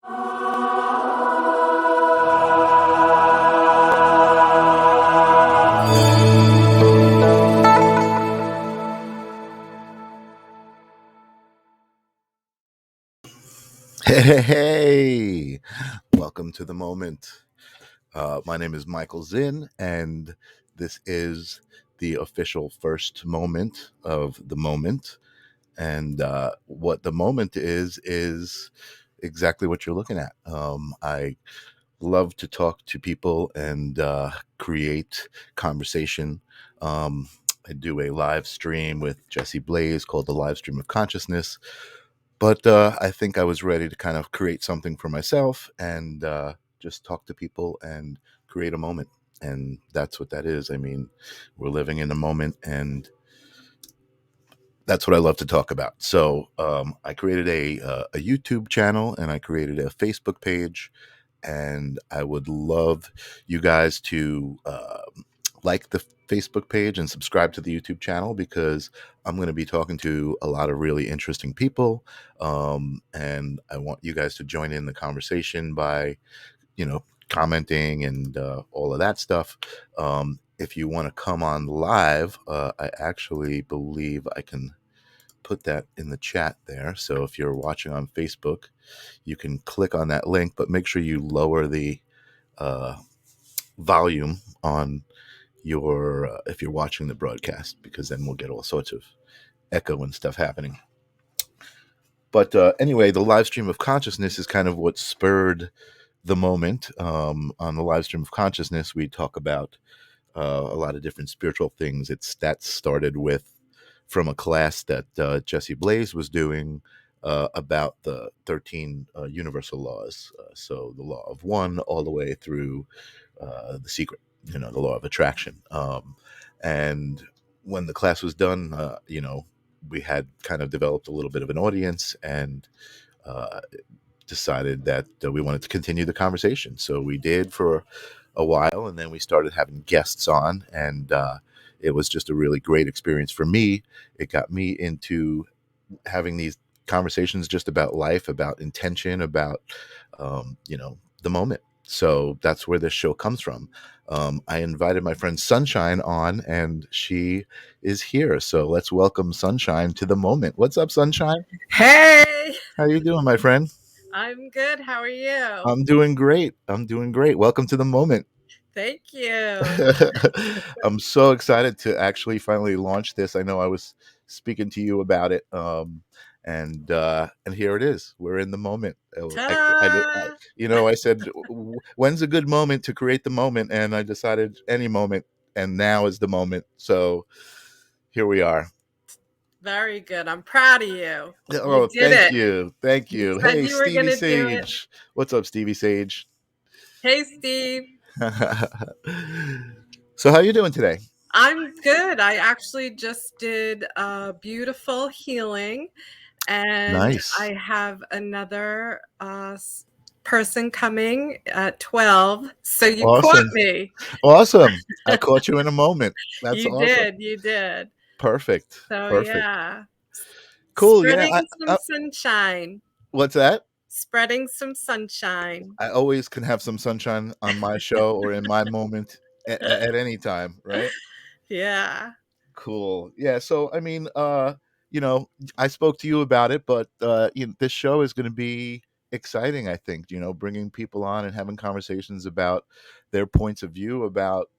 Hey, welcome to the moment. My name is Michael Zinn, and this is the official first moment of the moment. And what the moment is exactly what you're looking at. I love to talk to people and create conversation. Um, I do a live stream with Jesse Blaze called the Live Stream of Consciousness. But I think I was ready to kind of create something for myself and just talk to people and create a moment. And that's what that is. I mean, we're living in a moment, and that's what I love to talk about. So I created a YouTube channel, and I created a Facebook page, and I would love you guys to like the Facebook page and subscribe to the YouTube channel, because I'm going to be talking to a lot of really interesting people, and I want you guys to join in the conversation by, commenting and all of that stuff. If you want to come on live, I actually believe I can put that in the chat there. So if you're watching on Facebook, you can click on that link, but make sure you lower the uh, volume on your if you're watching the broadcast, because then we'll get all sorts of echo and stuff happening. But anyway, the live stream of consciousness is kind of what spurred the moment. On the live stream of consciousness, we talk about a lot of different spiritual things. That started with from a class that Jesse Blaze was doing about the 13 universal laws. So the law of one all the way through the secret, the law of attraction. And when the class was done, we had kind of developed a little bit of an audience, and uh, decided that we wanted to continue the conversation. So we did for a while, and then we started having guests on, and it was just a really great experience for me. It got me into having these conversations just about life, about intention, about the moment. So that's where this show comes from. I invited my friend Sunshine on, and she is here. So let's welcome Sunshine to the moment. What's up, Sunshine? Hey, How you doing, my friend? I'm good. How are you? I'm doing great. Welcome to the moment. Thank you. I'm so excited to actually finally launch this. I know I was speaking to you about it, and here it is. We're in the moment. Ta-da! I said, When's a good moment to create the moment?" And I decided any moment, and now is the moment. So here we are. Very good. I'm proud of you. You Oh, did it. thank You you. said Hey, you were going Stevie to do it. Sage. What's up, Stevie Sage? Hey, Steve. So how you doing today? I'm good. I actually just did a beautiful healing, and Nice. I have another person coming at 12. So you caught Awesome. me. Awesome. I caught you in a moment. That's You awesome. did. You did. Perfect. So, Perfect. yeah. Cool. Yeah. Spreading some sunshine. What's that? Spreading some sunshine. I always can have some sunshine on my show or in my moment at any time, right? Yeah. Cool. Yeah. So, I mean, I spoke to you about it, but this show is going to be exciting. I think, bringing people on and having conversations about their points of view about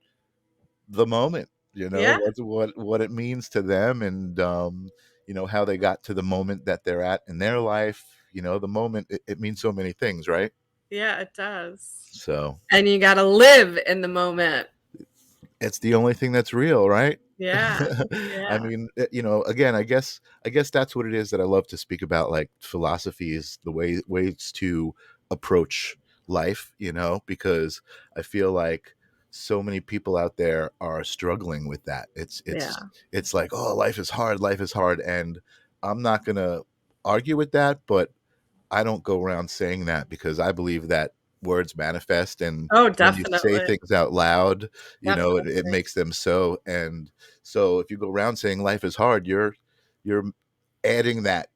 the moment. Yeah. What it means to them, and how they got to the moment that they're at in their life. The moment, it means so many things, right? Yeah, it does. So And you got to live in the moment. it's the only thing that's real, right? Yeah. I Yeah. mean, again, I guess that's what it is that I love to speak about. Like, philosophy is the ways to approach life, because I feel like so many people out there are struggling with that. It's Yeah. it's it's like, oh, life is hard, and I'm not gonna argue with that, but I don't go around saying that, because I believe that words manifest, and Oh, when you say definitely. things out loud, it Definitely. makes them so. And so if you go around saying life is hard, you're adding that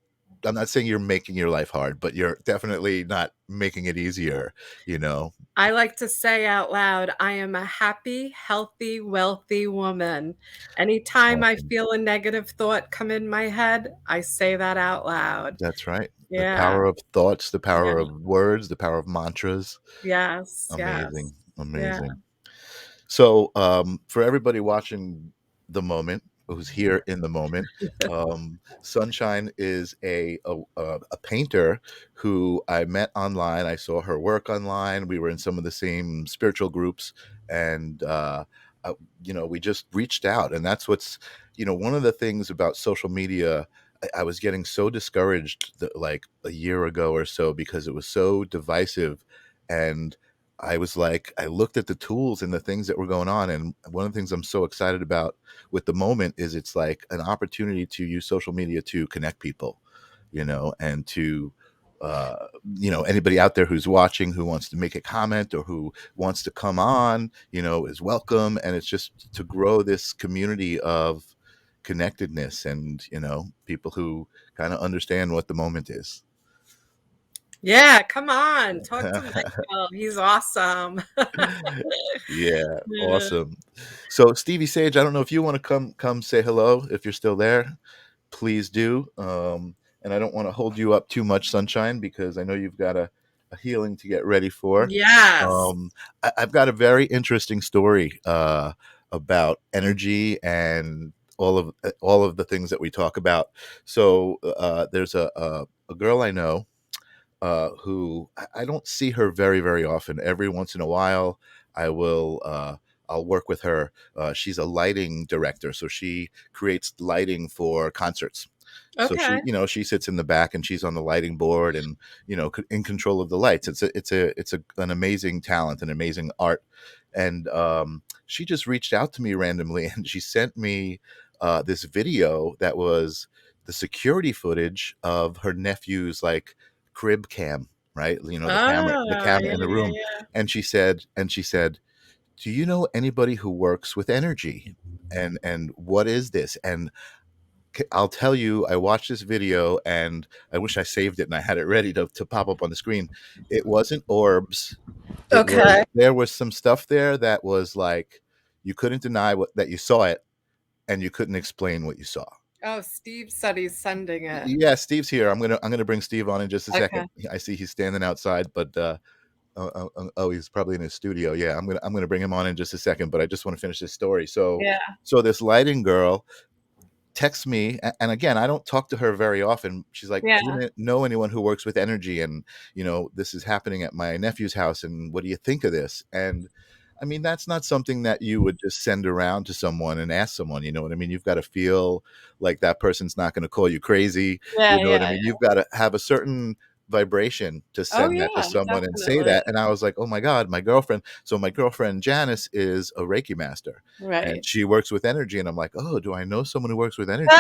I'm not saying you're making your life hard, but you're definitely not making it easier, you know? I like to say out loud, I am a happy, healthy, wealthy woman. Anytime I Awesome. feel a negative thought come in my head, I say that out loud. That's right. The Yeah, power of thoughts, the yeah, power of words, the power of mantras. yes, yes. Amazing, Yeah. amazing. So, for everybody watching the moment, who's here in the moment, Sunshine is a painter who I met online. I saw her work online. We were in some of the same spiritual groups, and we just reached out. And that's what's, one of the things about social media. I was getting so discouraged like a year ago or so because it was so divisive, and I was like, I looked at the tools and the things that were going on. And one of the things I'm so excited about with the moment is it's like an opportunity to use social media to connect people, and to, anybody out there who's watching, who wants to make a comment or who wants to come on, is welcome. And it's just to grow this community of connectedness and, people who kind of understand what the moment is. Yeah, come on, talk to Michael. He's awesome. Yeah, Yeah. awesome. So Stevie Sage, I don't know if you want to come say hello if you're still there. Please do. And I don't want to hold you up too much, Sunshine, because I know you've got a healing to get ready for. Yes. Um, I've got a very interesting story about energy and all of the things that we talk about. So there's a girl I know who I don't see her very, very often. Every once in a while, I will. I'll work with her. She's a lighting director, so she creates lighting for concerts. So Okay. she sits in the back and she's on the lighting board and in control of the lights. An amazing talent, an amazing art, and she just reached out to me randomly and she sent me this video that was the security footage of her nephew's like crib cam, right? The Oh, camera yeah, in the yeah, room. yeah. And she said, "Do you know anybody who works with energy? And what is this?" And I'll tell you, I watched this video and I wish I saved it and I had it ready to pop up on the screen. It wasn't orbs. Okay. There was some stuff there that was like, you couldn't deny that you saw it and you couldn't explain what you saw. Oh, Steve said he's sending it. Yeah, Steve's here. I'm gonna bring Steve on in just a Okay. second. I see he's standing outside, but he's probably in his studio. Yeah, I'm gonna bring him on in just a second. But I just want to finish this story. So, Yeah, this lighting girl texts me, and again, I don't talk to her very often. She's like, "Do yeah, you know anyone who works with energy? And this is happening at my nephew's house. And what do you think of this?" And I mean, that's not something that you would just send around to someone and ask someone. You know what I mean? You've got to feel like that person's not going to call you crazy. yeah, You know yeah, what I mean? yeah. You've got to have a certain vibration to Oh, send that to yeah, someone and say definitely. that. And I was like, oh my God, my girlfriend. So my girlfriend Janice is a Reiki master and Right. she works with energy. And I'm like, oh, do I know someone who works with energy?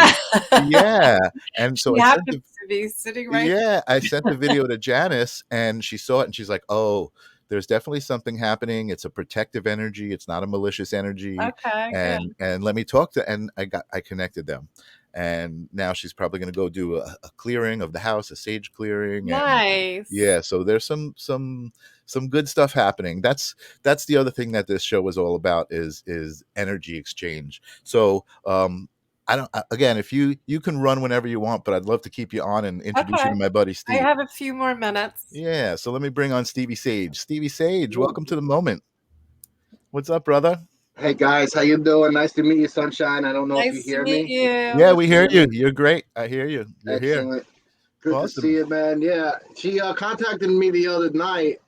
Yeah. And so She happens to be sitting right. I sent the video to Janice and she saw it and she's like, oh, there's definitely something happening. It's a protective energy. It's not a malicious energy. Okay, good. And let me talk to, and I connected them. And now she's probably going to go do a clearing of the house, a sage clearing. And Nice. yeah, so there's some good stuff happening. That's the other thing that this show is all about is energy exchange. So I don't again, if you can run whenever you want, but I'd love to keep you on and introduce you Okay. to my buddy I Steve. have a few more minutes. Yeah, so let me bring on Stevie Sage. Stevie Sage, Ooh. welcome to the moment. What's up, brother? Hey guys, how you doing? Nice to meet you, Sunshine. I don't know if you Nice to hear meet me. Yeah, you. we hear you. Excellent, You're great. I hear you. You're here. excellent. Good to see Awesome. you, man. Yeah, she contacted me the other night,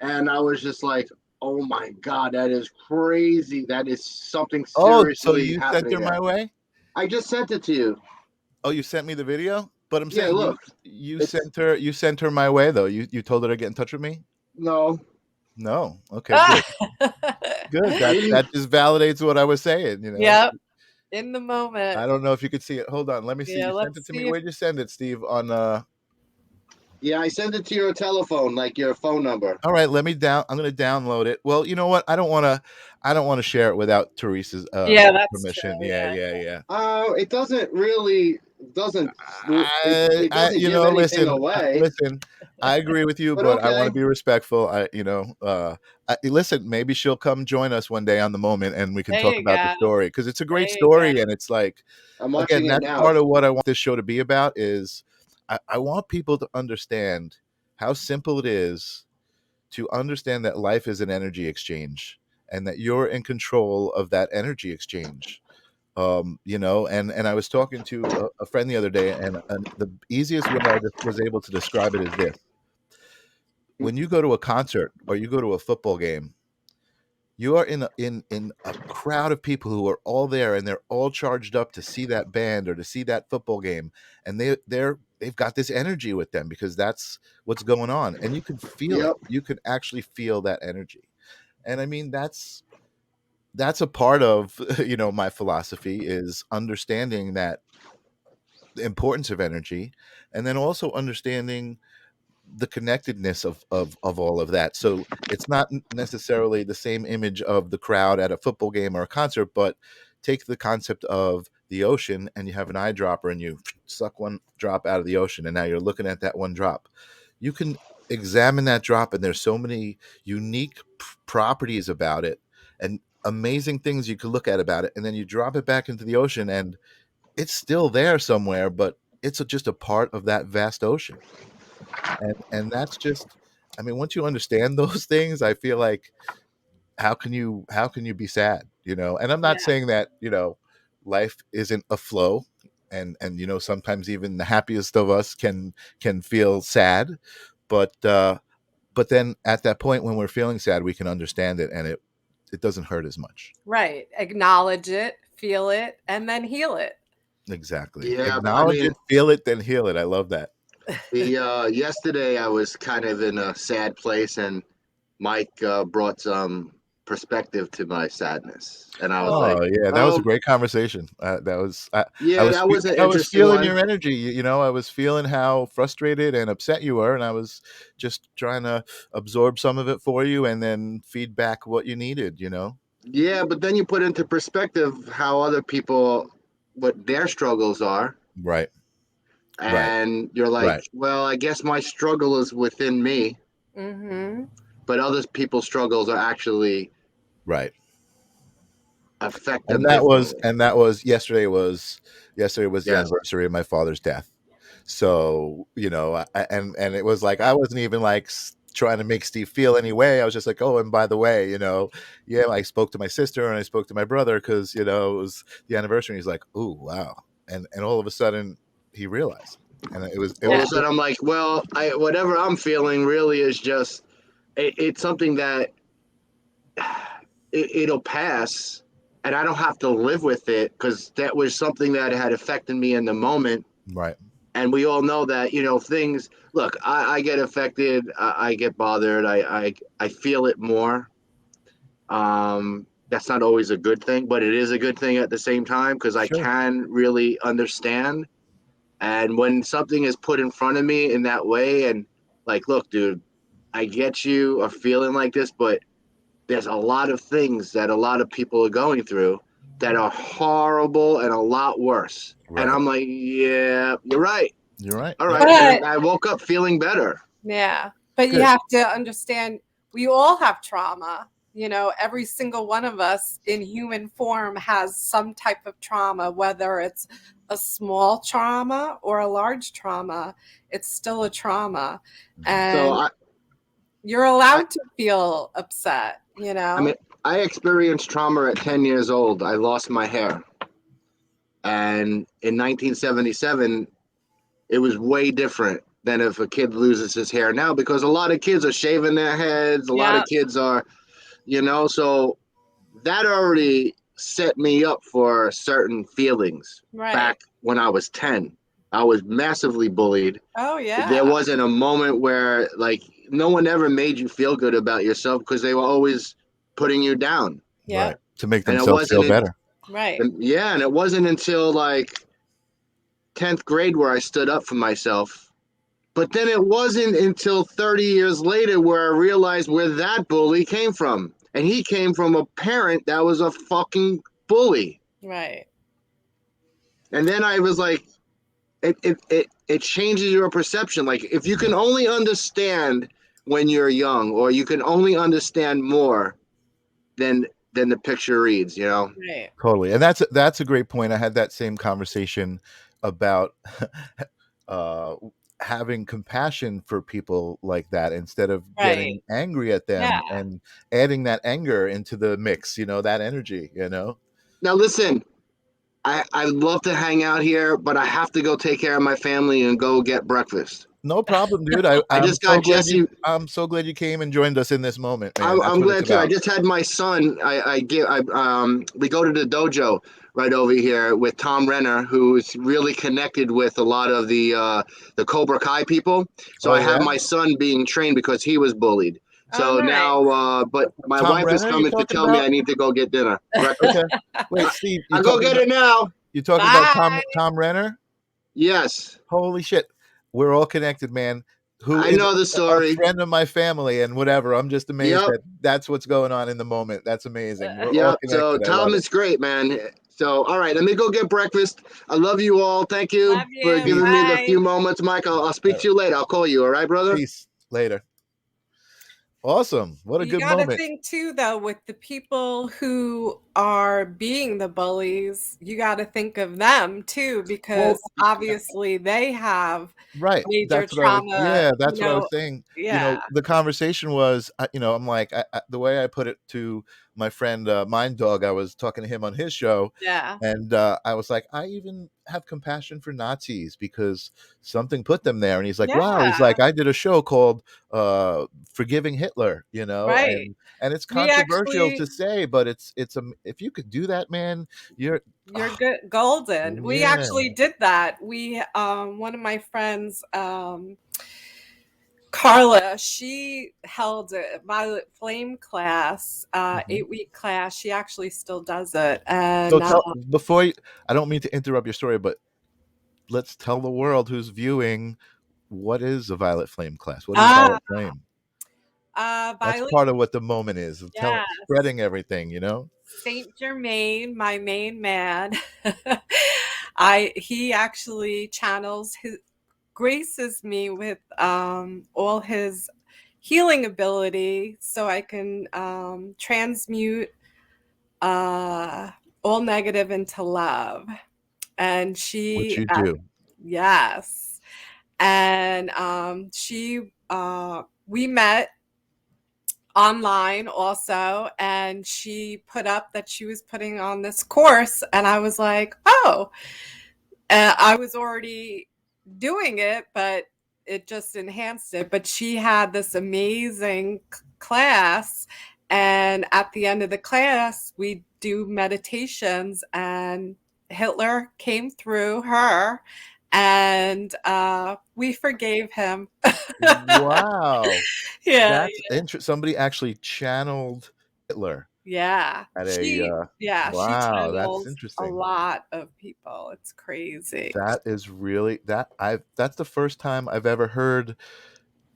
and I was just like, "Oh my God, that is crazy. That is something Oh, so seriously you sent happening her my there." way? I just sent it to you. Oh, you sent me the video? But I'm Yeah, saying look, you it's sent her my way though. You told her to get in touch with me? no, No. Okay, Ah! good. Good. That maybe. that just validates what I was saying. Yep, in the moment. I don't know if you could see it. Hold on. Let me see. Yeah, You sent let's it to me. see if Where'd you send it, Steve? On Yeah, I sent it to your telephone, like your phone number. All right, I'm gonna download it. Well, you know what? I don't want to share it without Teresa's yeah, that's true, permission. Yeah, yeah. yeah, yeah. It doesn't really. doesn't it doesn't give anything away. listen. I agree with you, But but I want to okay, be respectful. Listen. Maybe she'll come join us one day on the moment, and we can There talk you about the go. story because it's a There great you go. story, and it's like, I'm again, watching it that's now. part of what I want this show to be about. Is I want people to understand how simple it is to understand that life is an energy exchange, and that you're in control of that energy exchange. And I was talking to a friend the other day, and the easiest way I was able to describe it is this: when you go to a concert or you go to a football game, you are in a crowd of people who are all there, and they're all charged up to see that band or to see that football game, and they've got this energy with them because that's what's going on, and you can feel it. Yep. You can actually feel that energy. And I mean, that's a part of my philosophy, is understanding that the importance of energy, and then also understanding the connectedness of all of that. So it's not necessarily the same image of the crowd at a football game or a concert, but take the concept of the ocean, and you have an eyedropper and you suck one drop out of the ocean, and now you're looking at that one drop. You can examine that drop, and there's so many unique properties about it, and amazing things you could look at about it, and then you drop it back into the ocean, and it's still there somewhere, but it's just a part of that vast ocean. And that's just, I mean, once you understand those things, I feel like, how can you be sad, and I'm not Yeah. saying that, life isn't a flow, and sometimes even the happiest of us can feel sad, but then at that point when we're feeling sad, we can understand it, and it doesn't hurt as much. Right. Acknowledge it, feel it, and then heal it. Exactly. Yeah, but I Acknowledge mean, it, feel it, then heal it. I love that. the yesterday I was kind of in a sad place, and Mike brought some perspective to my sadness, and I was Oh, like, Oh yeah, that was a "Oh, great conversation. That was I yeah, was that was an I was interesting feeling one." your energy. I was feeling how frustrated and upset you were, and I was just trying to absorb some of it for you, and then feed back what you needed. Yeah, but then you put into perspective how other people, what their struggles are, Right, right, and you're like, right, "Well, I guess my struggle is within me, mm-hmm. but other people's struggles are actually right. affect And them that was differently." and that was yesterday was the Yes. anniversary of my father's death. So, and it was like I wasn't even like trying to make Steve feel any way. I was just like, oh, and by the way, yeah, I spoke to my sister and I spoke to my brother because it was the anniversary. And he's like, oh wow, and all of a sudden he realized, and it All of was a Yeah. sudden, I'm like, "Well, whatever I'm feeling really is just it's something that it'll pass, and I don't have to live with it because that was something that had affected me in the moment." right, And we all know that things. Look, I get affected, I get bothered, I feel it more. That's not always a good thing, but it is a good thing at the same time because I sure, can really understand. And when something is put in front of me in that way, and like, look, dude, I get you are feeling like this, but there's a lot of things that a lot of people are going through that are horrible and a lot worse. And right. I'm like, yeah, you're right. You're right. All Yep. right. And But I woke up feeling better. yeah, but you Good. have to understand we all have trauma. Every single one of us in human form has some type of trauma, whether it's a small trauma or a large trauma, it's still a trauma. Mhm. So And you're I, allowed to feel upset, I mean, I experienced trauma at 10 years old. I lost my hair. And in 1977, it was way different than if a kid loses his hair now because a lot of kids are shaving their heads. A lot Yeah, of kids are, so that already set me up for certain feelings right. back when I was 10. I was massively bullied. Oh, There yeah. wasn't a moment where, like, no one ever made you feel good about yourself because they were always putting you down. Yeah, Right. To make And it themselves feel wasn't, better. right. yeah, and it wasn't until like 10th grade where I stood up for myself. But then it wasn't until 30 years later where I realized where that bully came from. And he came from a parent that was a fucking bully. Right. And then I was like, it changes your perception. Like if you can only understand when you're young, or you can only understand more than the picture reads, you know. Right. Totally. And that's a great point. I had that same conversation about uh having compassion for people like that instead of getting Right. angry at them, Yeah. and adding that anger into the mix, that energy, Now listen, I love to hang out here, but I have to go take care of my family and go get breakfast. No problem, dude. I, I I'm just so got glad you Jesse. I'm so glad you came and joined us in this moment, man. I'm, That's I'm what it's glad too. I about. just had my son. We go to the dojo right over here with Tom Renner, who's really connected with a lot of the Cobra Kai people. So Oh I have yeah? my son being trained because he was bullied. Oh, So nice. now, but my Tom wife is Renner you coming to talking tell me about? I need to go get dinner, breakfast. Okay. Wait, Steve, I'll go get it now. you talking about Bye. Tom Renner? Yes, Holy shit. We're all connected, man. Who I is know the a story. friend of my family and whatever. I'm just amazed Yep. that that's what's going on in the moment. That's amazing. We're all Yep. So connected. I love Tom it. is great, man. So all right, let me go get breakfast. I love you all. Thank you Love for you. giving Peace. me the Bye. few moments, Mike. I'll speak Uh, to you later. I'll call you. All right, brother. Peace. Later. Awesome. What a You good got to moment. think too, though, with the people who are being the bullies, you got to think of them too, Well, because obviously they have right. major trauma, That's what I was saying. Yeah, The conversation was, I'm like, the way I put it to my friend, Mind Dog, I was talking to him on his show, yeah, and I was like, I even have compassion for Nazis because something put them there. And he's like, wow. He's yeah, like, I did a show called Forgiving Hitler, right. and it's We controversial actually, to say, but it's if you could do that, man, you're, you're good, golden. We yeah. actually did that. One of my friends, Carla, she held a Violet Flame class, Mhm. 8-week class. She actually still does it. So And tell before you, I don't mean to interrupt your story, but let's tell the world who's viewing what is a violet flame class. What is ah, violet flame? That's Violet, part of what the moment is. yeah, Spreading everything. Saint Germain, my main man. He actually channels his graces me with all his healing ability, so I can transmute uh, all negative into love. And What she, you do. yes, and we met online also, and she put up that she was putting on this course, and I was like, oh, I was already doing it, but it just enhanced it. But she had this amazing class, and at the end of the class we do meditations, and Hitler came through her, and we forgave him. Wow. Yeah, That's interesting. Somebody actually channeled Hitler yeah. at a She wow, that's channels a interesting. lot of people. It's crazy. That is really that's the first time I've ever heard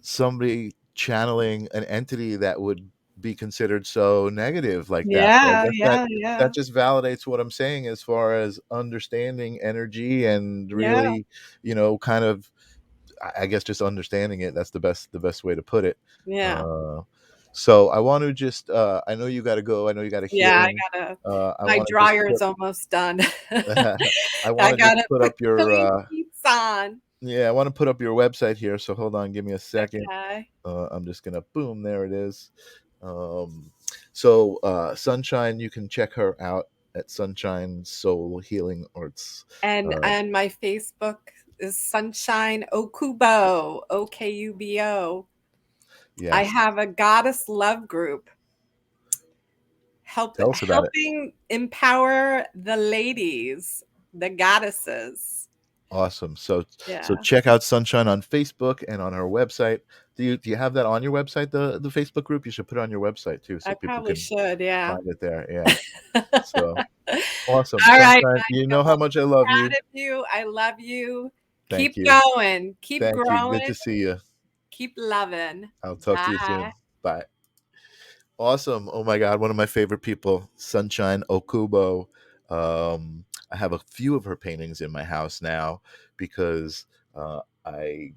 somebody channeling an entity that would be considered so negative like that. So I Yeah, guess yeah, yeah, that just validates what I'm saying as far as understanding energy and yeah, really, kind of, I guess, just understanding it. That's the best way to put it. yeah. Uh, so I want to just I know you got to go. I know you got a Yeah, I healing. gotta I my want to just dryer is put almost done. I want I to just gotta put put up your clean sheets on. yeah, I want to put up your website here. So hold on, give me a second. Okay. I'm just gonna boom. There it is. Um, so Sunshine, you can check her out at Sunshine Soul Healing Arts. Uh, And my Facebook is Sunshine Okubo, Okubo. I yes, have a goddess love group tell us about it. helping empower the ladies, the goddesses. Awesome. So Yeah, check out Sunshine on Facebook and on her website. Do you have that on your website? The Facebook group. You should put it on your website too, so I people probably can should. Yeah. find it there. Yeah. So awesome, All right, Sunshine. You know how Michael. much I love Proud you. of you. I love you. Thank Keep you. going. Keep Thank you. Good growing. to see you. Keep loving. I'll talk to you Bye. soon. Bye. Awesome. Oh my God, one of my favorite people, Sunshine Okubo. I have a few of her paintings in my house now because I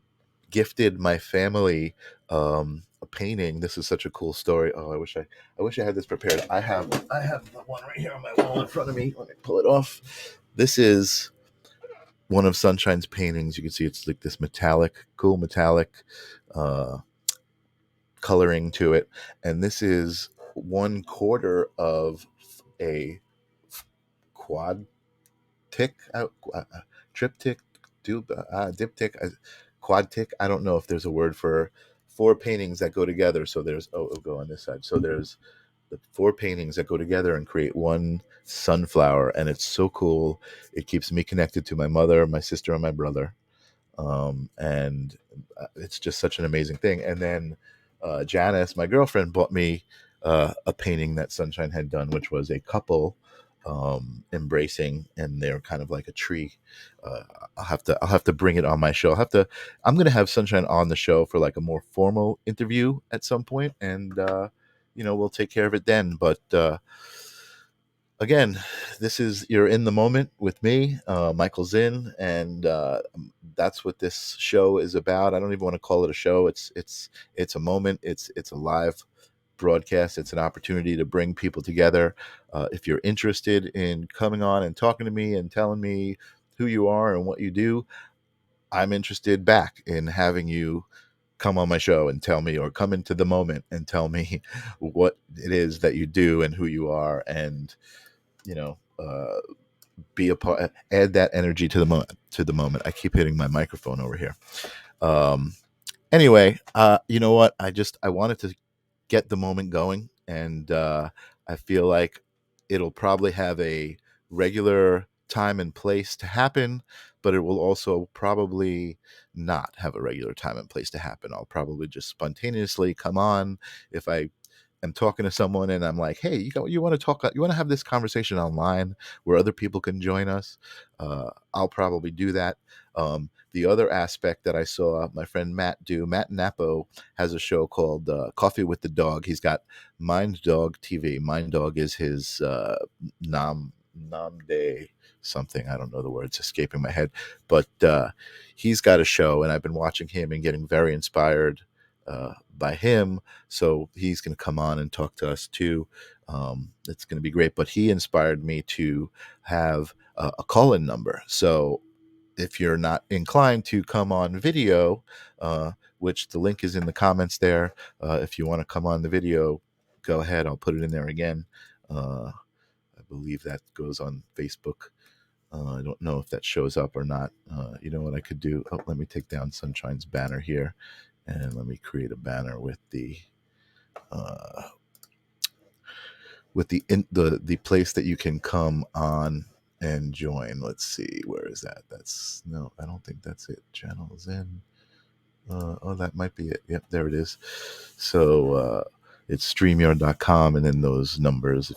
gifted my family a painting. This is such a cool story. Oh, I wish I had this prepared. I have the one right here on my wall in front of me. Let me pull it off. This is one of Sunshine's paintings. You can see it's like this cool metallic uh, coloring to it, and this is 1/4 of a quad tick, triptych, diptych, quad tick. I don't know if there's a word for 4 paintings that go together. So there's it'll go on this side. So there's the 4 paintings that go together and create one sunflower, and it's so cool. It keeps me connected to my mother, my sister, and my brother. And it's just such an amazing thing. And then Janice, my girlfriend, bought me a painting that Sunshine had done, which was a couple embracing, and they're kind of like a tree. Uh, I'll have to bring it on my show. I'm going to have Sunshine on the show for like a more formal interview at some point, and we'll take care of it then. But again, you're in the moment with me, Michael Zinn, and that's what this show is about. I don't even want to call it a show. It's a moment. It's a live broadcast. It's an opportunity to bring people together. If you're interested in coming on and talking to me and telling me who you are and what you do, I'm interested back in having you come on my show and tell me, or come into the moment and tell me what it is that you do and who you are, and be a part, add that energy to the moment. I keep hitting my microphone over here. Anyway, you know what? I wanted to get the moment going, and I feel like it'll probably have a regular time and place to happen, but it will also probably not have a regular time and place to happen. I'll probably just spontaneously come on if I am talking to someone and I'm like, hey, you want to talk, you want to have this conversation online where other people can join us. I'll probably do that. The other aspect that I saw my friend Matt Napo has a show called Coffee with the Dog. He's got Mind Dog TV. Mind Dog is his nom de something. I don't know the words, escaping my head, but he's got a show, and I've been watching him and getting very inspired by him. So he's going to come on and talk to us too. It's going to be great. But he inspired me to have a call-in number. So if you're not inclined to come on video, which the link is in the comments there, if you want to come on the video, go ahead. I'll put it in there again. I believe that goes on Facebook. I don't know if that shows up or not. You know what I could do? Oh, let me take down Sunshine's banner here, and let me create a banner with the the place that you can come on and join. Let's see, where is that? No, I don't think that's it. Channels in. Oh, that might be it. Yep, there it is. So it's StreamYard.com, and then those numbers.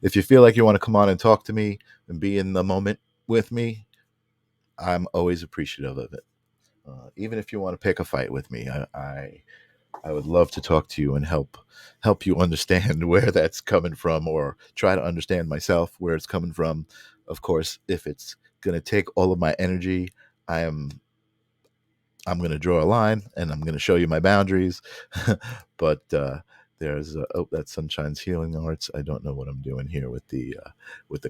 If you feel like you want to come on and talk to me and be in the moment with me, I'm always appreciative of it. Even if you want to pick a fight with me, I would love to talk to you and help you understand where that's coming from, or try to understand myself where it's coming from. Of course, if it's going to take all of my energy, I'm going to draw a line, and I'm going to show you my boundaries. But there's that's Sunshine's Healing Arts. I don't know what I'm doing here with the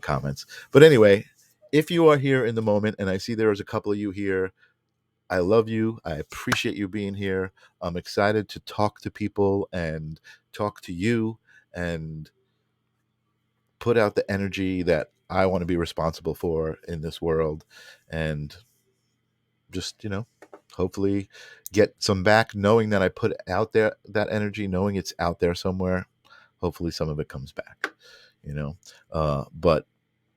comments, but anyway, if you are here in the moment, and I see there's a couple of you here, I love you. I appreciate you being here. I'm excited to talk to people and talk to you and put out the energy that I want to be responsible for in this world, and just, hopefully get some back, knowing that I put out there that energy, knowing it's out there somewhere. Hopefully some of it comes back, but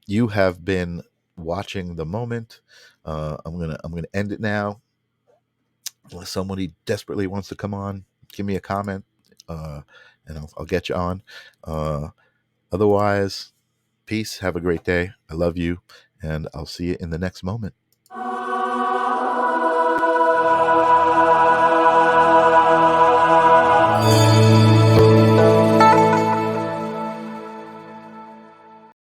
you have been watching the moment. I'm gonna end it now. Unless somebody desperately wants to come on, give me a comment, and I'll get you on. Otherwise, peace. Have a great day. I love you, and I'll see you in the next moment.